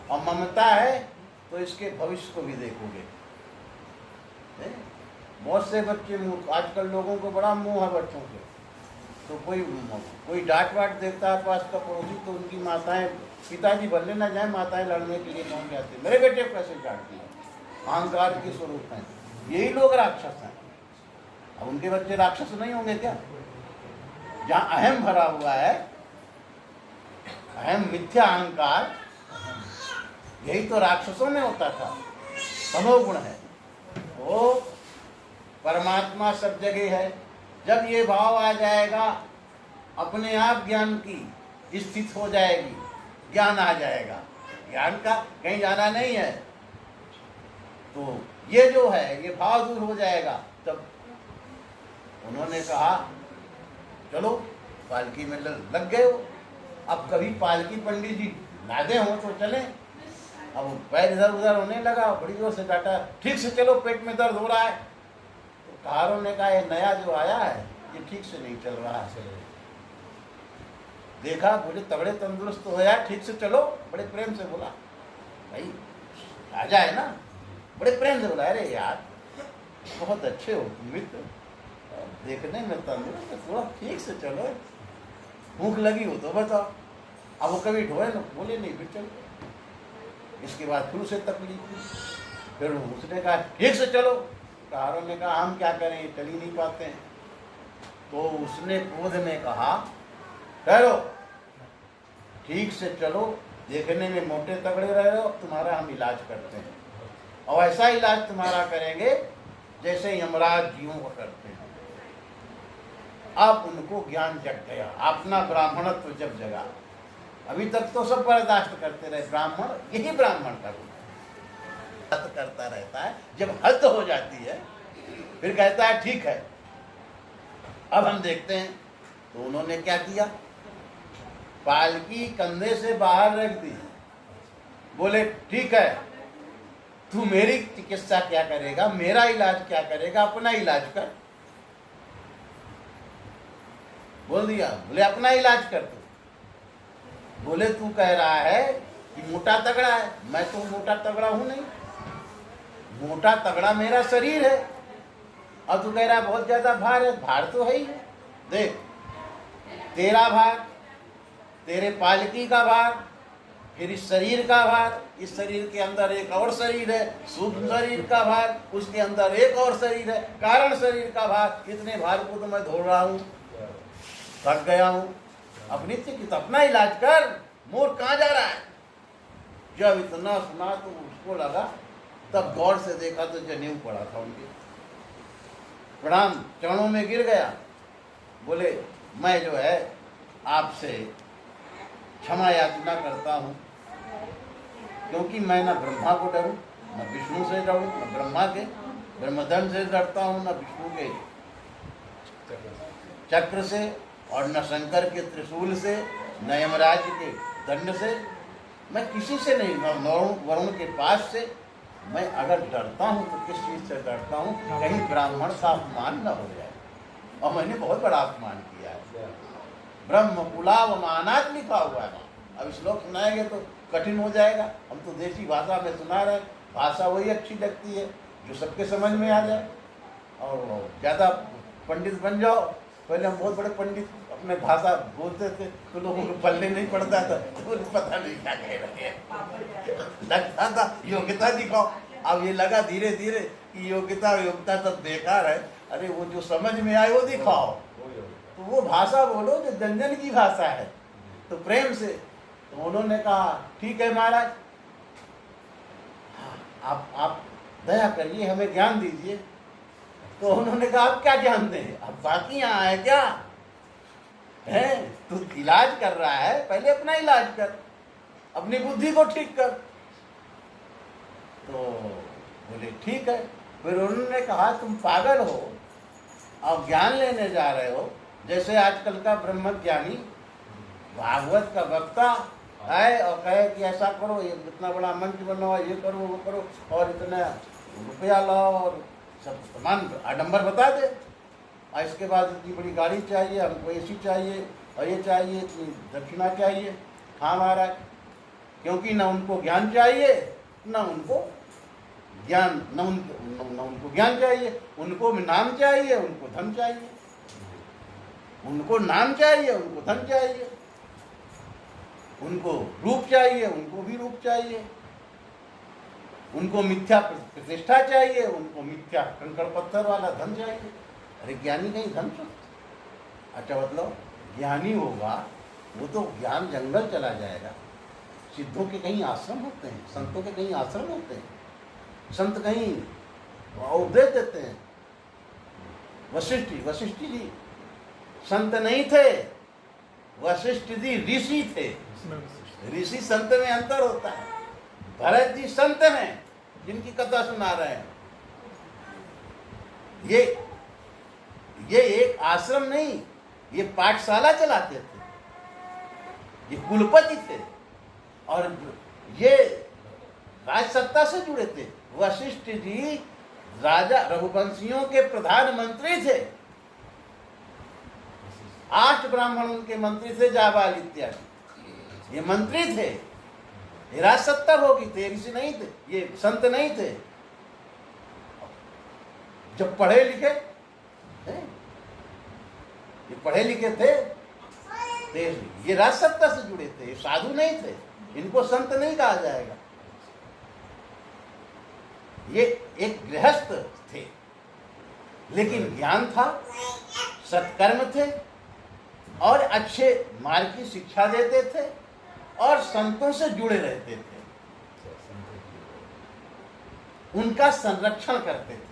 और ममता है तो इसके भविष्य को भी देखोगे। बहुत से बच्चे मूर्ख, आजकल लोगों को बड़ा मोह है बच्चों से। तो कोई डांट वाट देता है पास का पड़ोसी, तो उनकी माताएं, पिताजी भले ना जाए, माताएं लड़ने के लिए पहुंच जाती, मेरे बेटे को कैसे डांट दिया। अहंकार के स्वरूप हैं यही लोग, राक्षस हैं। अब उनके बच्चे राक्षस नहीं होंगे क्या? जहाँ अहम भरा हुआ है, अहम मिथ्या अहंकार, यही तो राक्षसों में होता था। तमोगुण है, वो परमात्मा सब जगह है। जब ये भाव आ जाएगा, अपने आप ज्ञान की स्थिति हो जाएगी, ज्ञान आ जाएगा, ज्ञान का कहीं जाना नहीं है। तो ये जो है, ये भाव दूर हो जाएगा। तब उन्होंने कहा चलो पालकी में लग गए हो। अब कभी पालकी पंडित जी लादे हो तो चले। अब पैर इधर उधर होने लगा, बड़ी जोर से डांटा, ठीक से चलो, पेट में दर्द हो रहा है। तो कहारों ने कहा ये नया जो आया है ये ठीक से नहीं चल रहा है। देखा, बोले तगड़े तंदुरुस्त हो यार, ठीक से चलो। बड़े प्रेम से बोला, भाई राजा है ना, बड़े प्रेम से बोला, अरे यार बहुत अच्छे हो मित्र, देखने में तंदुरुस्त, थोड़ा ठीक से चलो, भूख लगी हो तो बताओ। अब वो कभी ढोए ना, बोले नहीं फिर चलो। इसके बाद फिर उसे तकलीफ हुई, फिर उसने कहा ठीक से चलो। कहारों ने कहा हम क्या करें, चल ही नहीं पाते हैं। तो उसने क्रोध में कहा ठहरो, ठीक से चलो, देखने में मोटे तगड़े रहे हो, तुम्हारा हम इलाज करते हैं, और ऐसा इलाज तुम्हारा करेंगे जैसे यमराज जीवों को करते हैं। अब उनको ज्ञान जग गया, अपना ब्राह्मणत्व जब जगा। अभी तक तो सब बर्दाश्त करते रहे, ब्राह्मण यही ब्राह्मण का रूप करता रहता है। जब हद हो जाती है फिर कहता है ठीक है। अब हम देखते हैं तो उन्होंने क्या किया, पालकी कंधे से बाहर रख दी। बोले ठीक है, तू मेरी चिकित्सा क्या करेगा, मेरा इलाज क्या करेगा, अपना इलाज कर। बोल दिया, बोले अपना इलाज कर तू। बोले तू कह रहा है कि मोटा तगड़ा है, मैं तो मोटा तगड़ा हूं नहीं, मोटा तगड़ा मेरा शरीर है। और तू कह रहा है बहुत ज्यादा भार है, भार तो है ही है। देख, तेरा भार, तेरे पालकी का भार, फिर इस शरीर का भार, इस शरीर के अंदर एक और शरीर है, सूक्ष्म शरीर का भार, उसके अंदर एक और शरीर है, कारण शरीर का भार। इतने भार को तो मैं धो रहा हूं, थक गया हूं। अपनी तो अपना इलाज कर, मोर कहाँ जा रहा है। जब इतना सुना तो उसको लगा, तब गौर से देखा तो जनेऊ पड़ा था उनके, प्रणाम चरणों में गिर गया। बोले मैं जो है आपसे क्षमा याचना करता हूँ, क्योंकि मैं न ब्रह्मा को डरूं, न विष्णु से डरूं, न ब्रह्मा के ब्रह्मदंड से डरता हूँ, न विष्णु के चक्र से, और न शंकर के त्रिशूल से, न यमराज के दंड से, मैं किसी से नहीं, न वरुण के पास से। मैं अगर डरता हूँ तो किस चीज़ से डरता हूँ, कहीं ब्राह्मण का अपमान न हो जाए। और मैंने बहुत बड़ा अपमान किया है, ब्रह्म कुलावमानात लिखा हुआ है। अब श्लोक सुनाएंगे तो कठिन हो जाएगा, हम तो देसी भाषा में सुना रहे, भाषा वही अच्छी लगती है जो सबके समझ में आ जाए। और ज़्यादा पंडित बन जाओ, पहले हम बहुत बड़े पंडित अपने भाषा बोलते थे तो लोगों को पल्ले नहीं पड़ता था, तो पता नहीं क्या कह रहे हैं, लगता था योग्यता दिखाओ। अब ये लगा धीरे धीरे कि योग्यता सब बेकार है, अरे वो जो समझ में आए वो दिखाओ। तो वो भाषा बोलो जो जन की भाषा है, तो प्रेम से। तो उन्होंने कहा ठीक है महाराज, आप दया करिए, हमें ज्ञान दीजिए। तो उन्होंने कहा आप क्या ज्ञान दें, अब बाकी यहाँ है क्या है, तू इलाज कर रहा है, पहले अपना इलाज कर, अपनी बुद्धि को ठीक कर। तो बोले ठीक है। फिर उन्होंने कहा तुम पागल हो, अब ज्ञान लेने जा रहे हो, जैसे आजकल का ब्रह्मज्ञानी भागवत का वक्ता है और कहे कि ऐसा करो, ये इतना बड़ा मंच बनाओ, ये करो वो करो, और इतना रुपया लाओ, और सब सामान आडंबर बता दे, और इसके बाद इतनी बड़ी गाड़ी चाहिए, हमको एसी चाहिए, और ये चाहिए, इतनी दक्षिणा चाहिए। हाँ महाराज, क्योंकि न उनको ज्ञान चाहिए, न उनको ज्ञान, न उनको ज्ञान चाहिए, उनको नाम चाहिए, उनको धन चाहिए। उनको नाम चाहिए, उनको धन चाहिए, उनको रूप चाहिए, उनको भी रूप चाहिए, उनको मिथ्या प्रतिष्ठा चाहिए, उनको मिथ्या कंकड़ पत्थर वाला धन चाहिए। अरे ज्ञानी कहीं धन चुन, अच्छा मतलब ज्ञानी होगा वो तो ज्ञान जंगल चला जाएगा। सिद्धों के कहीं आश्रम होते हैं, संतों के कहीं आश्रम होते हैं, संत कहीं उपदेश देते हैं। वशिष्ठ जी संत नहीं थे, वशिष्ठ जी ऋषि थे। ऋषि संत में अंतर होता है। भरत जी संत हैं जिनकी कथा सुना रहे हैं। ये एक आश्रम नहीं, ये पाठशाला चलाते थे, ये कुलपति थे और ये राजसत्ता से जुड़े थे। वशिष्ठ जी राजा रघुवंशियों के प्रधानमंत्री थे। 8 ब्राह्मण उनके मंत्री थे, जाबाल इत्यादि, ये मंत्री थे, ये राजसत्ता भोगी थे, ऋषि नहीं थे, ये संत नहीं थे। जब पढ़े लिखे ये पढ़े लिखे थे तो ये राजसत्ता से जुड़े थे, ये साधु नहीं थे, इनको संत नहीं कहा जाएगा। ये एक गृहस्थ थे, लेकिन ज्ञान था, सत्कर्म थे और अच्छे मार्ग की शिक्षा देते थे और संतों से जुड़े रहते थे, उनका संरक्षण करते थे।